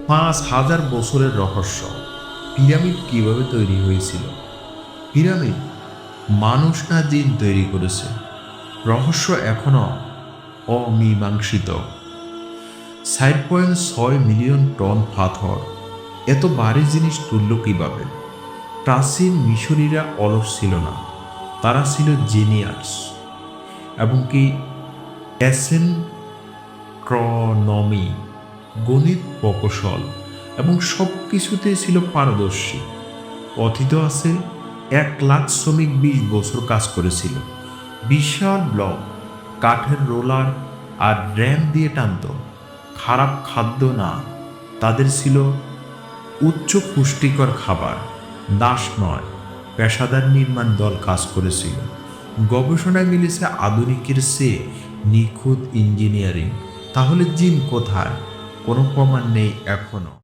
5,000 বছরের রহস্য। পিরামিড কিভাবে তৈরি হয়েছিল? পিরামিড মানুষ না জিন তৈরি করেছে? রহস্য এখনো অমীমাংসিত। 4.6 মিলিয়ন টন পাথর এত ভারী জিনিস তুলল কিভাবে? প্রাচীন মিশরীরা অলস ছিল না, তারা ছিল জিনিয়াস। এবং কি অ্যাসেন্ট্রোনমি, গণিত প্রকৌশল এবং সব কিছুতেই ছিল পারদর্শী। কথিত আছে 1,00,000 শ্রমিক 20 বছর কাজ করেছিল। বিশাল ব্লক, কাঠের রোলার আর র্যাম দিয়ে টানত। খারাপ খাদ্য না, তাদের ছিল উচ্চ পুষ্টিকর খাবার। দাস নয়, পেশাদার নির্মাণ দল কাজ করেছিল। গবেষণায় মিলেছে আধুনিকের চেয়ে নিখুঁত ইঞ্জিনিয়ারিং। তাহলে জিন কোথায়? কোনো প্রমাণ নেই এখনো।